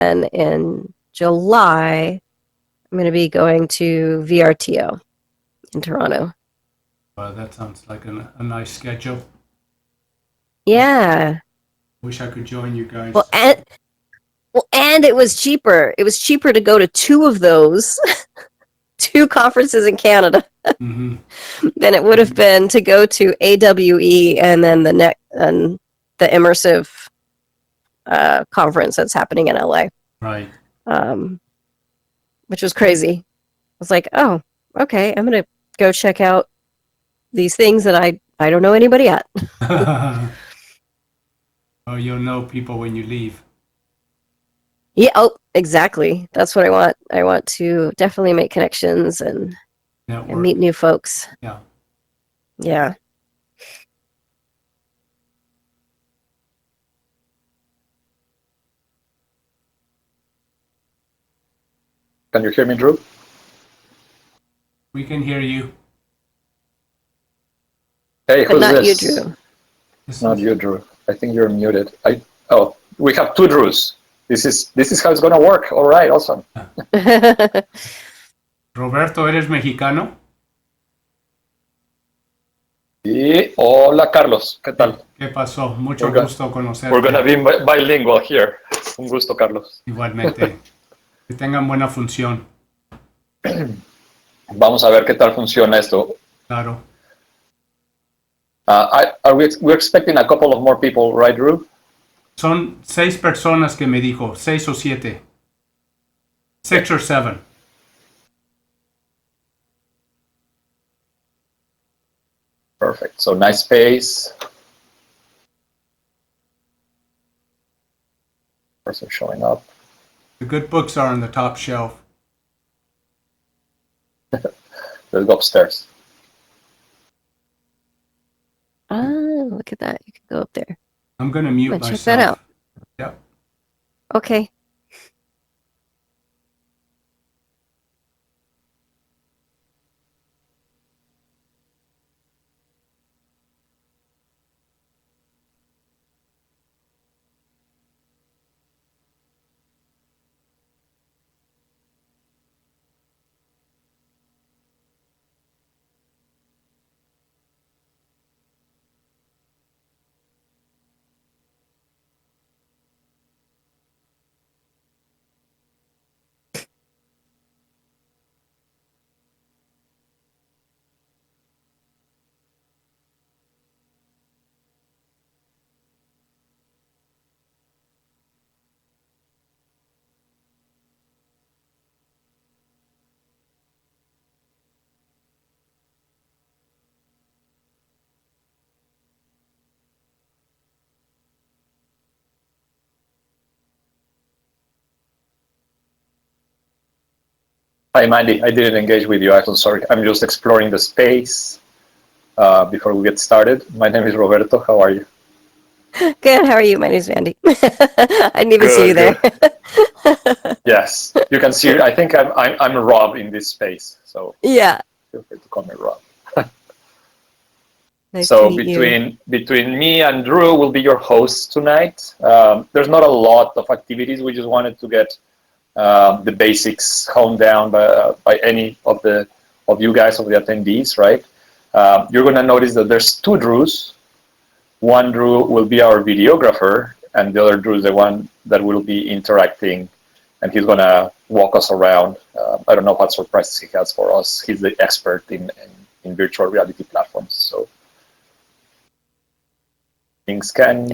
then in July, I'm going to be going to VRTO in Toronto. Well, that sounds like a nice schedule. Yeah. Wish I could join you guys. Well, and it was cheaper. It was cheaper to go to two of those, two conferences in Canada, Mm-hmm. than it would have been to go to AWE and then the immersive conference that's happening in LA. Right. Which was crazy. I was like, oh, okay, I'm gonna go check out these things that I don't know anybody at. Oh, you'll know people when you leave. Yeah, oh, exactly. That's what I want. I want to definitely make connections and meet new folks. Yeah. Yeah. Can you hear me, Drew? We can hear you. Hey, but who's not this? you, Drew. It's not you, Drew. I think you're muted. We have two Drews. This is how it's gonna work. All right, awesome. Roberto, ¿eres mexicano? Y hola, Carlos. ¿Qué tal? ¿Qué pasó? Mucho gusto conocerte. We're gonna be bilingual here. Un gusto, Carlos. Igualmente. Que tengan buena función. Vamos a ver qué tal funciona esto. Claro. We're expecting a couple of more people, right, Drew? Son 6 personas que me dijo, 6 o 7. 6 or 7. Perfect. So nice space. Person showing up. The good books are on the top shelf. Let's go upstairs. Oh, look at that. You can go up there. I'm going to mute myself. Check that out. Yep. Okay. Hi, Mandy. I didn't engage with you. I'm so sorry. I'm just exploring the space before we get started. My name is Roberto. How are you? Good. How are you? My name is Mandy. I didn't even see you there. Yes, you can see. I think I'm Rob in this space. So yeah. Feel free to call me Rob. Nice so to meet between me and Drew will be your hosts tonight. There's not a lot of activities. We just wanted to get the basics honed down by any of you guys, of the attendees, right? You're going to notice that there's two Drews. One Drew will be our videographer, and the other Drew is the one that will be interacting, and he's going to walk us around. I don't know what surprises he has for us. He's the expert in virtual reality platforms, so things can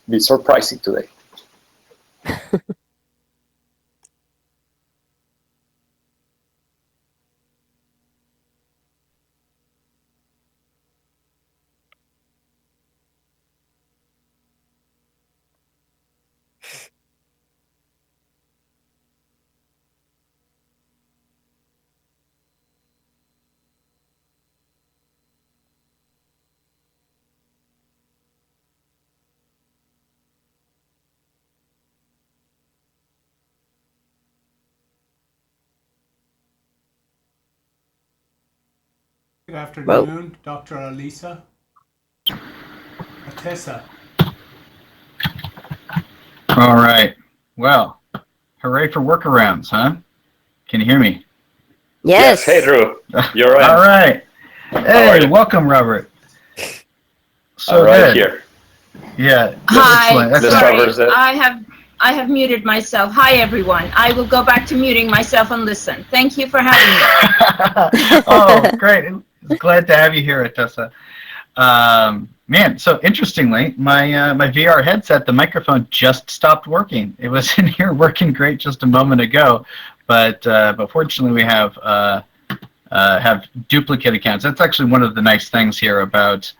be surprising today. Good afternoon, Dr. Alisa. Atessa. All right. Well, Hooray for workarounds, huh? Can you hear me? Yes. Hey, Drew. You're right. All right. Hey, welcome, Robert. So all right, good. here. Yeah. Hi, Excellent. sorry, I have muted myself. Hi, everyone. I will go back to muting myself and listen. Thank you for having me. Oh, great. Glad to have you here, Atessa. Man, so interestingly, my VR headset, the microphone just stopped working. It was in here working great just a moment ago, but fortunately we have duplicate accounts. That's actually one of the nice things here about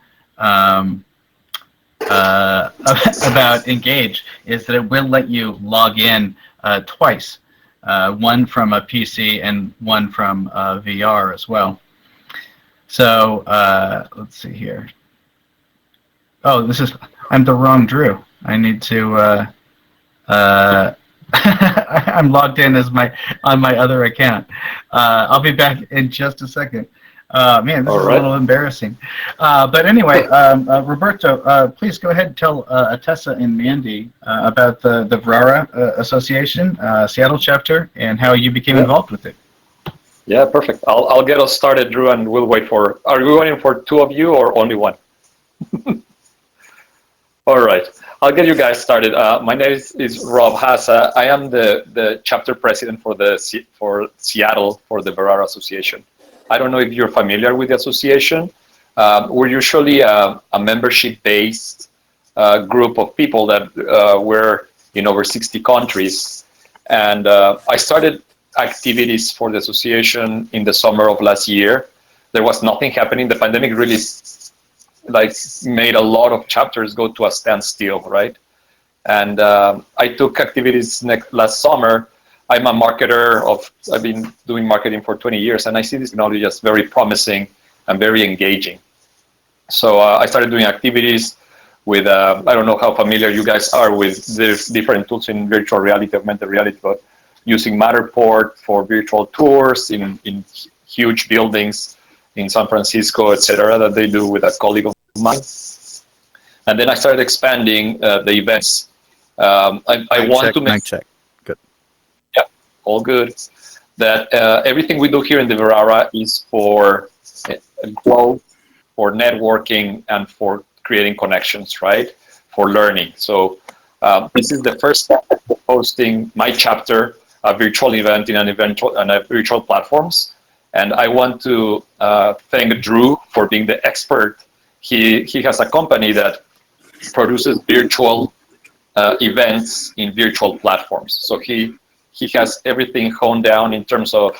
Engage, is that it will let you log in twice, one from a PC and one from VR as well. So let's see here. Oh, I'm the wrong Drew. I need to. I'm logged in as on my other account. I'll be back in just a second. Man, this is a little embarrassing. But anyway, Roberto, please go ahead and tell Atessa and Mandy about the VRARA Association, Seattle chapter, and how you became involved with it. Yeah, perfect. I'll get us started, Drew, and we'll wait for. Are we waiting for two of you or only one? All right, I'll get you guys started. My name is Rob Hassa. I am the chapter president for Seattle for the VRARA Association. I don't know if you're familiar with the association. We're usually a membership-based group of people that we're in over 60 countries. And I started activities for the association in the summer of last year. There was nothing happening. The pandemic really made a lot of chapters go to a standstill, right? And I took activities last summer. I'm a marketer I've been doing marketing for 20 years, and I see this technology as very promising and very engaging. So I started doing activities with, I don't know how familiar you guys are with the different tools in virtual reality, augmented reality, but using Matterport for virtual tours in huge buildings in San Francisco, etc., that they do with a colleague of mine. And then I started expanding the events. I want to make... Mic check. Good. Yeah, all good. That everything we do here in the VRARA is for growth, for networking, and for creating connections, right? For learning. So this is the first step of hosting my chapter, a virtual event in a virtual platforms. And I want to thank Drew for being the expert. He has a company that produces virtual events in virtual platforms. So he has everything honed down in terms of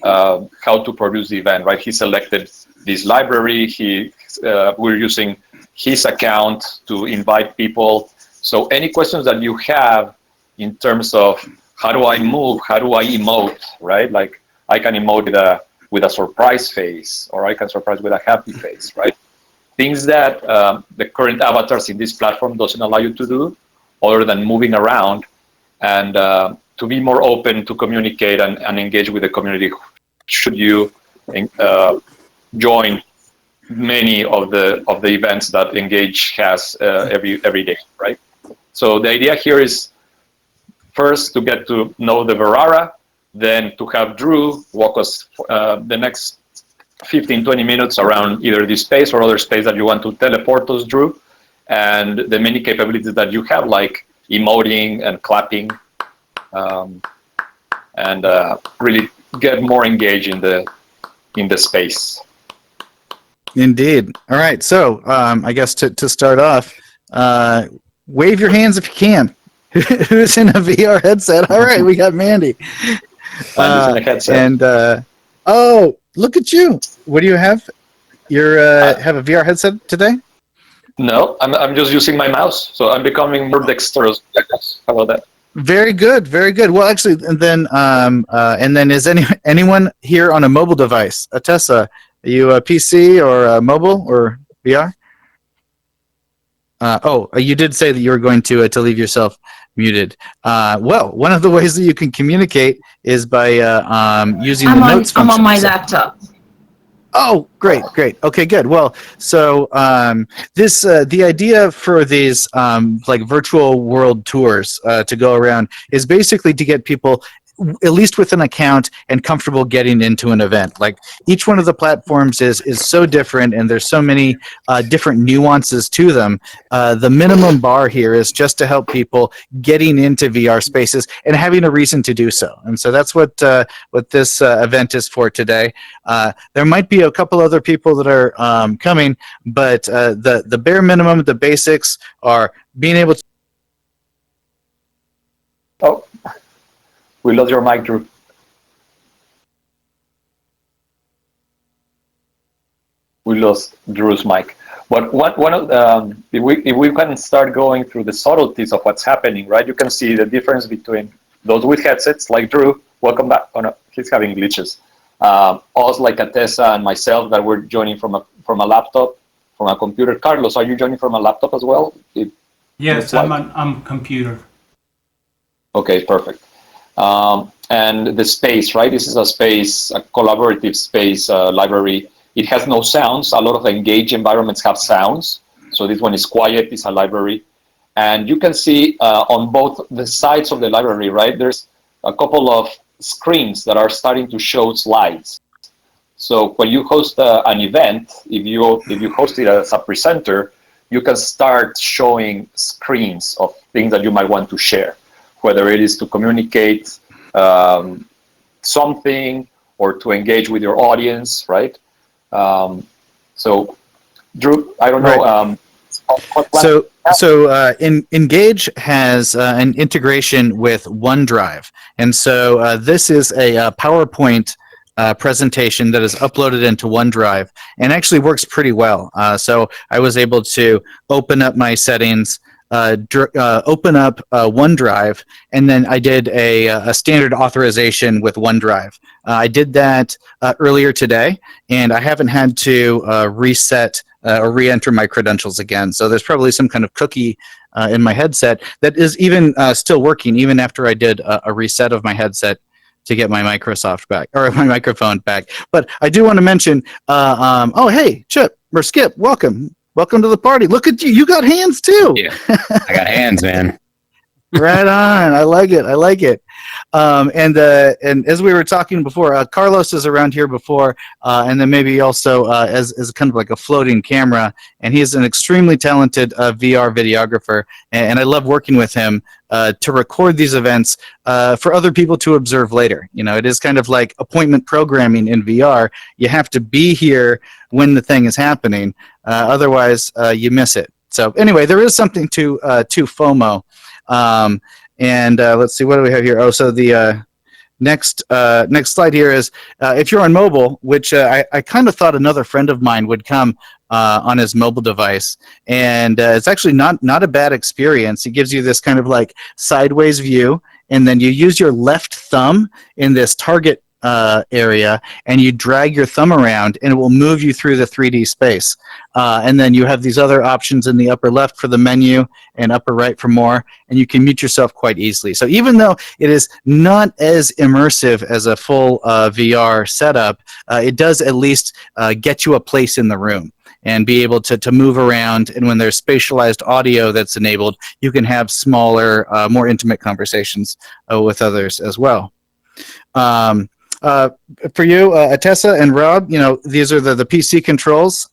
how to produce the event, right? He selected this library. We're using his account to invite people. So any questions that you have in terms of how do I move, how do I emote, right? Like I can emote with a surprise face, or I can surprise with a happy face, right? Things that the current avatars in this platform doesn't allow you to do, other than moving around, and to be more open to communicate and engage with the community. Should you join many of the events that Engage has every day, right? So the idea here is first to get to know the VRARA, then to have Drew walk us the next 15-20 minutes around either this space or other space that you want to teleport us, Drew, and the many capabilities that you have, like emoting and clapping, and really get more engaged in the space. Indeed. All right. So I guess to start off, wave your hands if you can. Who's in a VR headset? All right, we got Mandy. Mandy's in a headset. And oh, look at you. What do you have? You're have a VR headset today? No, I'm just using my mouse, so I'm becoming more dexterous. How about that? Very good, very good. Well, actually, and then is anyone here on a mobile device? Atessa, are you a PC or a mobile or VR? You did say that you were going to leave yourself muted. Well, one of the ways that you can communicate is by using the notes function. I'm on my laptop. Oh, great. Okay, good. Well, so the idea for these like virtual world tours to go around is basically to get people at least with an account and comfortable getting into an event. Like each one of the platforms is so different, and there's so many different nuances to them. The minimum bar here is just to help people getting into VR spaces and having a reason to do so. And so that's what this event is for today. There might be a couple other people that are coming, but the bare minimum, the basics are being able to. Oh, we lost your mic, Drew. We lost Drew's mic. But one of if we can start going through the subtleties of what's happening, right? You can see the difference between those with headsets, like Drew. Welcome back. Oh no, he's having glitches. Us, like Atessa and myself, that we're joining from a laptop, from a computer. Carlos, are you joining from a laptop as well? Yes, I'm computer. Okay, perfect. And the space, right? This is a space, a collaborative space library. It has no sounds. A lot of engaged environments have sounds. So this one is quiet, it's a library. And you can see on both the sides of the library, right? There's a couple of screens that are starting to show slides. So when you host an event, if you host it as a presenter, you can start showing screens of things that you might want to share, whether it is to communicate something or to engage with your audience, right? So, Drew, I don't know. Engage has an integration with OneDrive, and so this is a PowerPoint presentation that is uploaded into OneDrive and actually works pretty well. So I was able to open up my settings, open up OneDrive, and then I did a standard authorization with OneDrive. I did that earlier today, and I haven't had to reset or re-enter my credentials again. So there's probably some kind of cookie in my headset that is even still working, even after I did a reset of my headset to get my Microsoft back, or my microphone back. But I do want to mention, oh, hey, Chip, or Skip, welcome. Welcome to the party. Look at you. You got hands too. Yeah, I got hands, man. Right on. I like it. And as we were talking before, Carlos is around here before, and then maybe also as kind of like a floating camera. And he is an extremely talented VR videographer, and I love working with him to record these events for other people to observe later. You know, it is kind of like appointment programming in VR. You have to be here when the thing is happening, otherwise you miss it. So anyway, there is something to FOMO. And let's see, what do we have here? Oh, so the next slide here is if you're on mobile, which I kind of thought another friend of mine would come on his mobile device, and it's actually not a bad experience. It gives you this kind of like sideways view, and then you use your left thumb in this target area, and you drag your thumb around, and it will move you through the 3D space. And then you have these other options in the upper left for the menu and upper right for more, and you can mute yourself quite easily. So even though it is not as immersive as a full VR setup, it does at least get you a place in the room and be able to move around. And when there's spatialized audio that's enabled, you can have smaller, more intimate conversations with others as well. For you, Atessa and Rob, you know, these are the PC controls.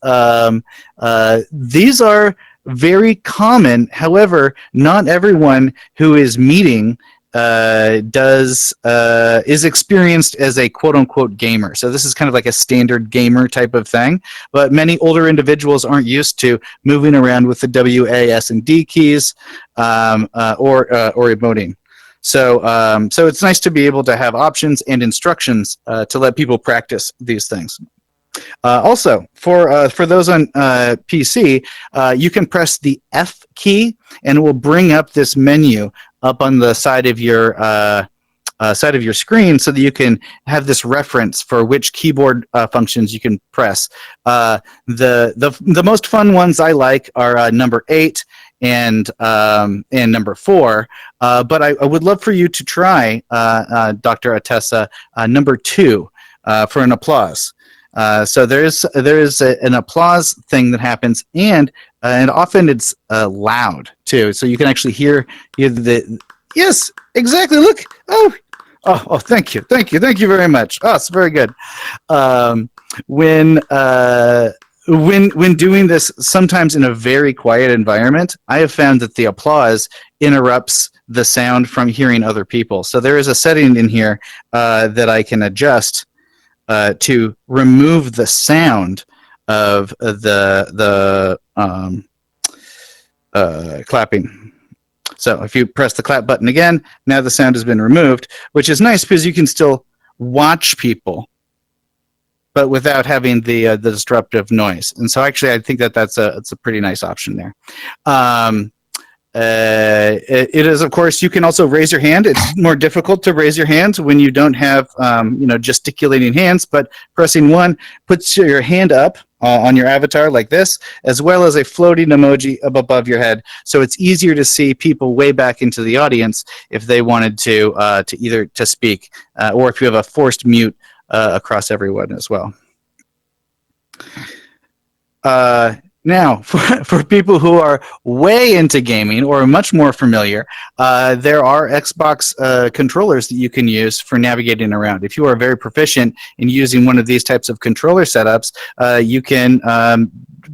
These are very common. However, not everyone who is meeting is experienced as a quote-unquote gamer. So this is kind of like a standard gamer type of thing. But many older individuals aren't used to moving around with the W, A, S, and D keys or emoting. So it's nice to be able to have options and instructions to let people practice these things. Also, for those on PC, you can press the F key, and it will bring up this menu up on the side of your screen, so that you can have this reference for which keyboard functions you can press. The most fun ones I like are number 8 and number 4, but I would love for you to try, Dr. Atessa, number 2 for an applause. So there is an applause thing that happens, and often it's loud too. So you can actually hear the yes, exactly. Look, oh, thank you very much. Oh, it's very good. When doing this, sometimes in a very quiet environment, I have found that the applause interrupts the sound from hearing other people. So there is a setting in here that I can adjust to remove the sound of the clapping. So if you press the clap button again, now the sound has been removed, which is nice because you can still watch people, but without having the disruptive noise. And so actually, I think that's a pretty nice option there. It is, of course, you can also raise your hand. It's more difficult to raise your hand when you don't have gesticulating hands, but pressing 1 puts your hand up on your avatar like this, as well as a floating emoji up above your head. So it's easier to see people way back into the audience if they wanted to either to speak or if you have a forced mute across everyone as well. Now, for people who are way into gaming or much more familiar, there are Xbox controllers that you can use for navigating around. If you are very proficient in using one of these types of controller setups, you can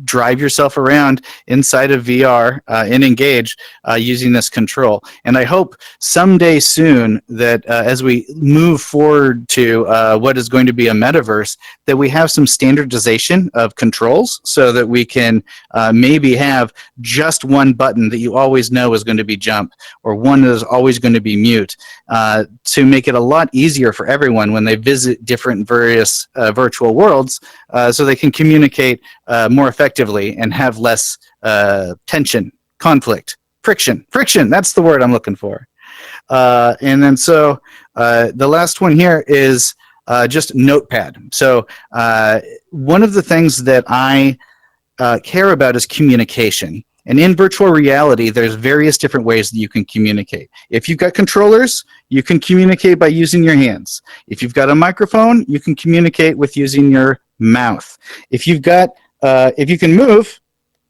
drive yourself around inside of VR in Engage using this control. And I hope someday soon that as we move forward to what is going to be a metaverse, that we have some standardization of controls so that we can maybe have just one button that you always know is going to be jump, or one that is always going to be mute, to make it a lot easier for everyone when they visit different various virtual worlds, so they can communicate more effectively and have less tension, conflict, friction. That's the word I'm looking for. And then so the last one here is just Notepad. So one of the things that I care about is communication. And in virtual reality, there's various different ways that you can communicate. If you've got controllers, you can communicate by using your hands. If you've got a microphone, you can communicate with using your mouth. If you've got, if you can move,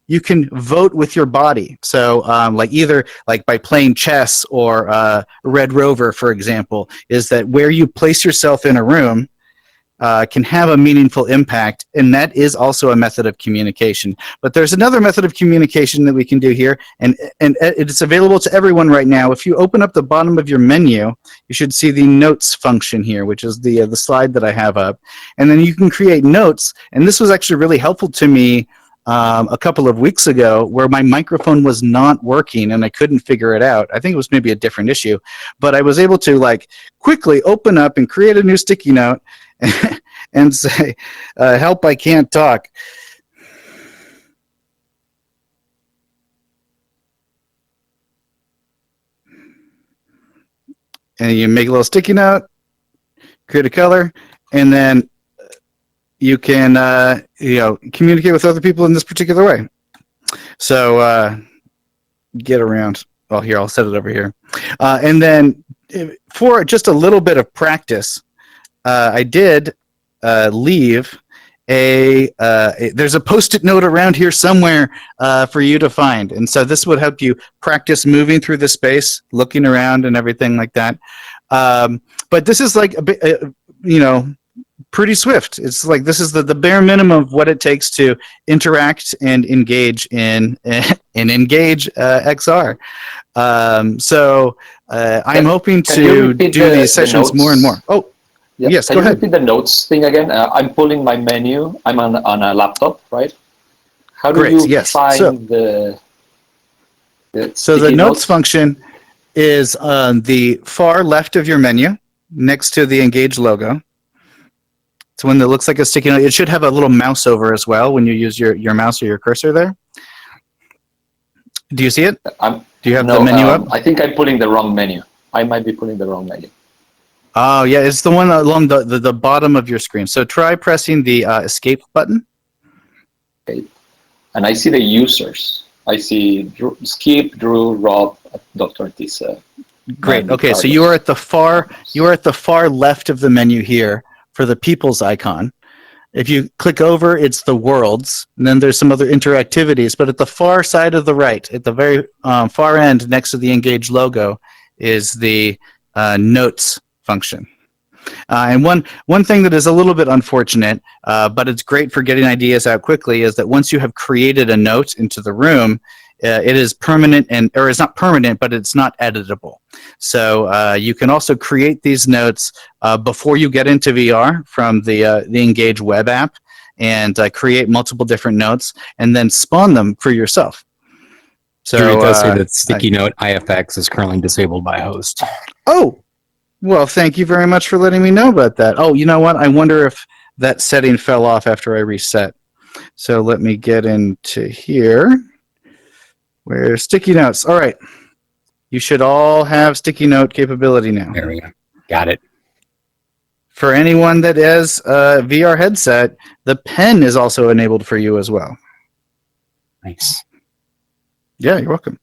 you can vote with your body. So like either like by playing chess or Red Rover, for example, is that where you place yourself in a room can have a meaningful impact, and that is also a method of communication. But there's another method of communication that we can do here, and it's available to everyone right now. If you open up the bottom of your menu, you should see the notes function here, which is the slide that I have up, and then you can create notes. And this was actually really helpful to me a couple of weeks ago, where my microphone was not working and I couldn't figure it out. I think it was maybe a different issue, but I was able to like quickly open up and create a new sticky note and say, help, I can't talk. And you make a little sticky note, create a color, and then you can communicate with other people in this particular way. So get around. Oh, here, I'll set it over here. And then for just a little bit of practice, I did leave there's a Post-it note around here somewhere for you to find. And so this would help you practice moving through the space, looking around and everything like that. But this is like a bit, pretty swift. It's like this is the bare minimum of what it takes to interact and engage in Engage XR. So I'm hoping to do these sessions more and more. Oh, yeah. Yes, Can go you ahead. repeat the notes thing again? I'm pulling my menu. I'm on a laptop, right? How do Great, you yes. find So the the sticky notes function is on the far left of your menu, next to the Engage logo. It's one that looks like a sticky note. It should have a little mouse over as well when you use your mouse or your cursor there. Do you see it? Do you have the menu up? I think I'm pulling the wrong menu. I might be pulling the wrong menu. Oh, yeah, it's the one along the bottom of your screen. So try pressing the escape button. Okay. And I see the users. I see Skip, Drew, Rob, Dr. Tisa. Great. Okay, so you are at the far left of the menu here for the people's icon. If you click over, it's the worlds, and then there's some other interactivities. But at the far side of the right, at the very far end, next to the Engage logo, is the notes function. And one thing that is a little bit unfortunate, but it's great for getting ideas out quickly, is that once you have created a note into the room, it is permanent, or it's not permanent, but it's not editable. So you can also create these notes before you get into VR from the Engage web app, and create multiple different notes, and then spawn them for yourself. So It does say that sticky note IFX is currently disabled by host. Oh, well, thank you very much for letting me know about that. Oh, you know what? I wonder if that setting fell off after I reset. So let me get into here. Where's sticky notes? All right. You should all have sticky note capability now. There we go. Got it. For anyone that has a VR headset, the pen is also enabled for you as well. Nice. Yeah, you're welcome.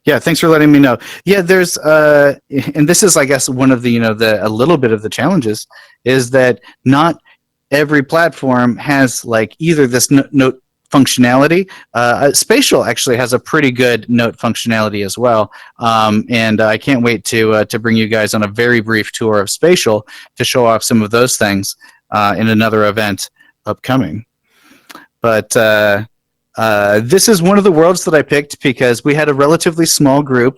Yeah, thanks for letting me know. Yeah, there's and this is, I guess, one of the, a little bit of the challenges is that not every platform has like either this note functionality. Spatial actually has a pretty good note functionality as well, and I can't wait to bring you guys on a very brief tour of Spatial to show off some of those things in another event upcoming. But this is one of the worlds that I picked because we had a relatively small group.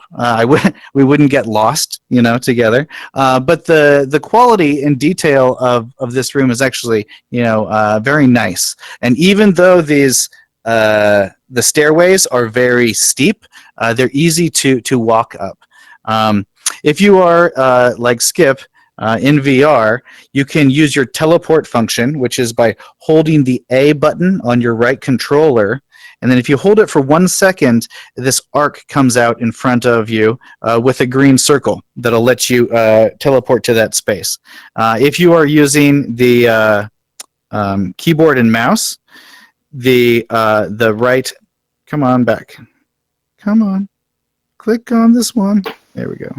We wouldn't get lost, together. But the quality and detail of this room is actually, very nice. And even though these the stairways are very steep, they're easy to walk up. If you are like Skip, in VR, you can use your teleport function, which is by holding the A button on your right controller. And then if you hold it for 1 second, this arc comes out in front of you with a green circle that'll let you teleport to that space. If you are using the keyboard and mouse, the right, come on back. Come on. Click on this one. There we go.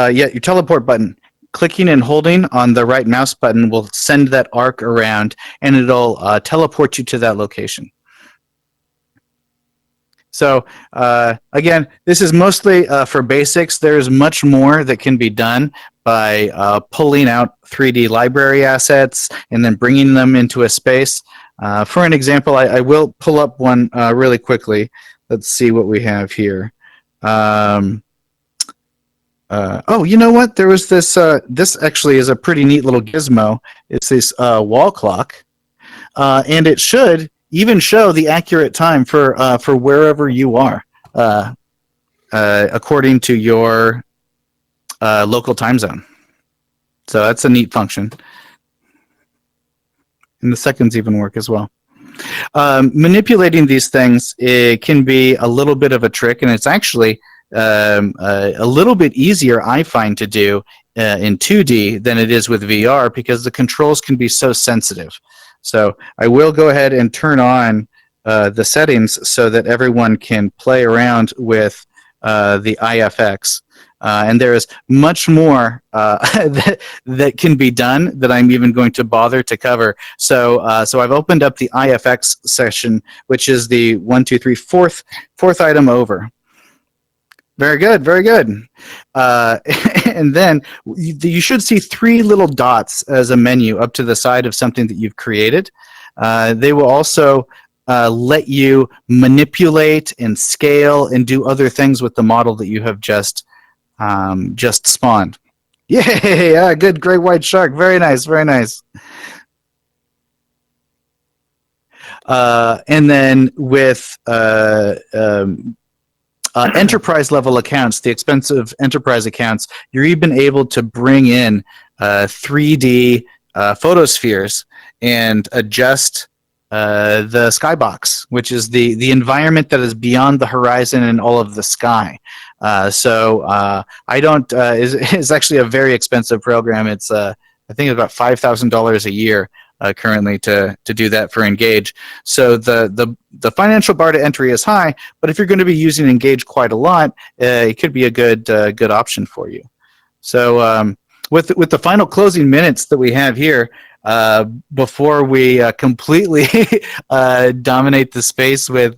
Your teleport button. Clicking and holding on the right mouse button will send that arc around, and it'll teleport you to that location. So again, this is mostly for basics. There's much more that can be done by pulling out 3D library assets and then bringing them into a space. For an example, I will pull up one really quickly. Let's see what we have here. Oh, you know what? There was this. This actually is a pretty neat little gizmo. It's this wall clock, and it should even show the accurate time for wherever you are, according to your local time zone. So that's a neat function, and the seconds even work as well. Manipulating these things, it can be a little bit of a trick, and it's actually a little bit easier, I find, to do in 2D than it is with VR because the controls can be so sensitive. So I will go ahead and turn on the settings so that everyone can play around with the IFX. And there is much more that can be done that I'm even going to bother to cover. So I've opened up the IFX session, which is the fourth item over. Very good, very good. And then you should see 3 little dots as a menu up to the side of something that you've created. They will also let you manipulate and scale and do other things with the model that you have just spawned. Yay! Good, great white shark. Very nice, very nice. And then with enterprise level accounts, the expensive enterprise accounts, you're even able to bring in 3D photospheres and adjust the skybox, which is the environment that is beyond the horizon and all of the sky. So I don't. It's actually a very expensive program. It's I think it's about $5,000 a year currently to do that for Engage. So the financial bar to entry is high, but if you're going to be using Engage quite a lot, it could be a good option for you. So with the final closing minutes that we have here, before we completely dominate the space with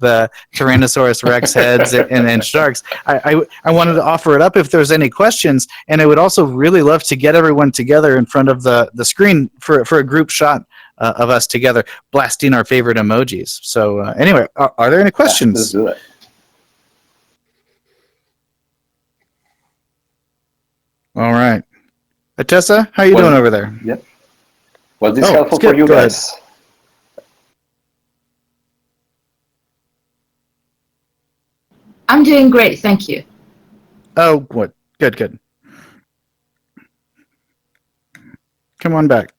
Tyrannosaurus Rex heads and sharks, I wanted to offer it up if there's any questions, and I would also really love to get everyone together in front of the screen for a group shot of us together blasting our favorite emojis. So anyway, are there any questions? Let's do it. All right. Atessa, how you doing over there? Yep. Was this Oh, helpful Skip, for you go ahead. guys? I'm doing great, thank you. Oh, what? Good. Come on back.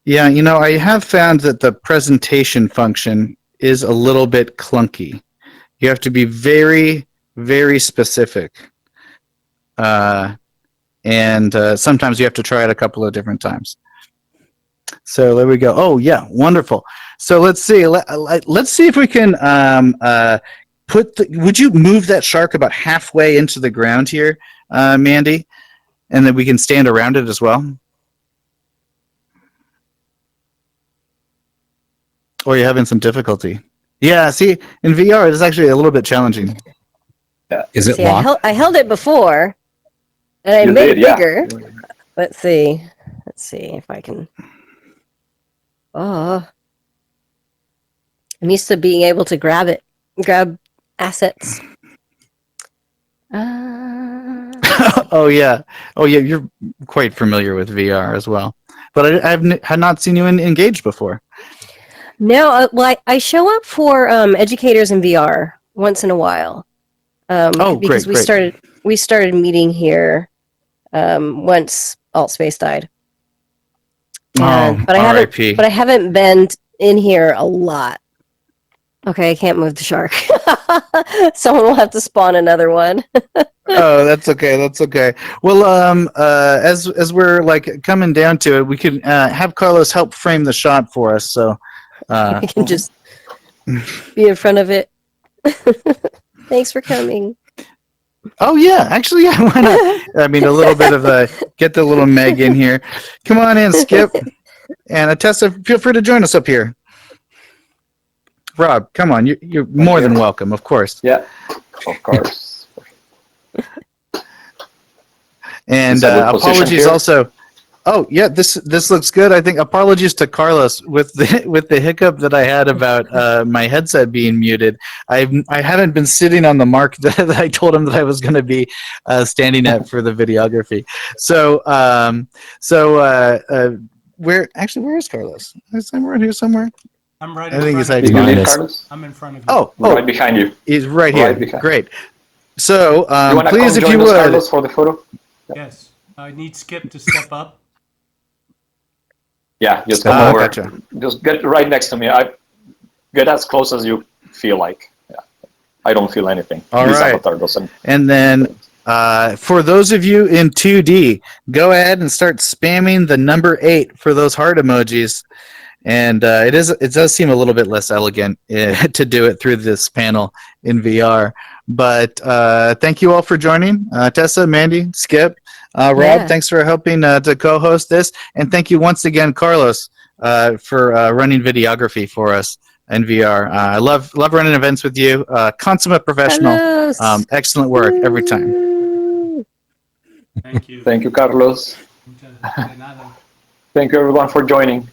Yeah, I have found that the presentation function is a little bit clunky. You have to be very, very specific. And sometimes you have to try it a couple of different times. So there we go. Oh, yeah, wonderful. So let's see. Let's see if we can would you move that shark about halfway into the ground here, Mandy? And then we can stand around it as well? Or you're having some difficulty? Yeah, see, in VR, it's actually a little bit challenging. Is it See, locked? I held it before, and I You made did, it yeah. bigger. Let's see if I can. Oh, I'm used to being able to grab assets. Oh yeah, you're quite familiar with VR as well. But I had not seen you engaged before. No, well, I show up for educators in VR once in a while. Because great. we started meeting here once Altspace died. But R.I.P. I haven't been in here a lot. Okay, I can't move the shark. Someone will have to spawn another one. Oh, that's okay. Well, as we're like coming down to it, we could have Carlos help frame the shot for us. So I can just be in front of it. Thanks for coming. Oh yeah, actually, yeah. Why not? I mean, a little bit of get the little Meg in here. Come on in, Skip, and Atessa. Feel free to join us up here. Rob, come on. You're more than welcome, of course. Yeah, of course. And Is that a good position apologies here? also. Oh yeah, this looks good. I think apologies to Carlos with the hiccup that I had about my headset being muted. I haven't been sitting on the mark that I told him that I was going to be standing at for the videography. So where is Carlos? Is he around here somewhere? I'm right I in think he's front Did of you you. hiding. leave, Behind us. Carlos? I'm in front of you. Oh, Right behind you. he's right here. Right behind. Great. So You want to please, come if join you us, would. Carlos, for the photo? Yes. I need Skip to step up. Yeah, just come over. Gotcha. Just get right next to me. Get as close as you feel like. Yeah. I don't feel anything. All This right. avatar doesn't. And then for those of you in 2D, go ahead and start spamming the number 8 for those heart emojis. And it does seem a little bit less elegant to do it through this panel in VR. But thank you all for joining. Tessa, Mandy, Skip, Rob, Yeah. thanks for helping to co-host this. And thank you once again, Carlos, for running videography for us in VR. I love running events with you. Consummate professional. Carlos. Excellent work every time. Woo. Thank you. Thank you, Carlos. De nada. Thank you, everyone, for joining.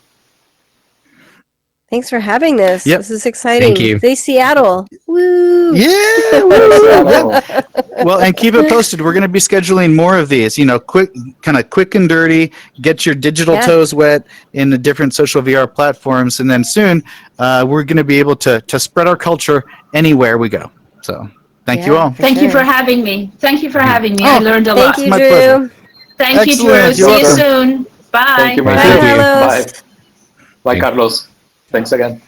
Thanks for having this. Yep. This is exciting. Thank you. Say Seattle. Woo. Yeah. Woo! Well, and keep it posted. We're going to be scheduling more of these. Quick and dirty. Get your digital toes wet in the different social VR platforms, and then soon we're going to be able to spread our culture anywhere we go. So, thank you all. Thank you for having me. Thank you for having me. I Oh, learned a Thank lot. you, My Drew. pleasure. Thank you, Drew. Excellent. You're See you welcome. soon. Bye. Thank you, Bye, Mandy. Carlos. Bye. Bye, Carlos. Thanks again.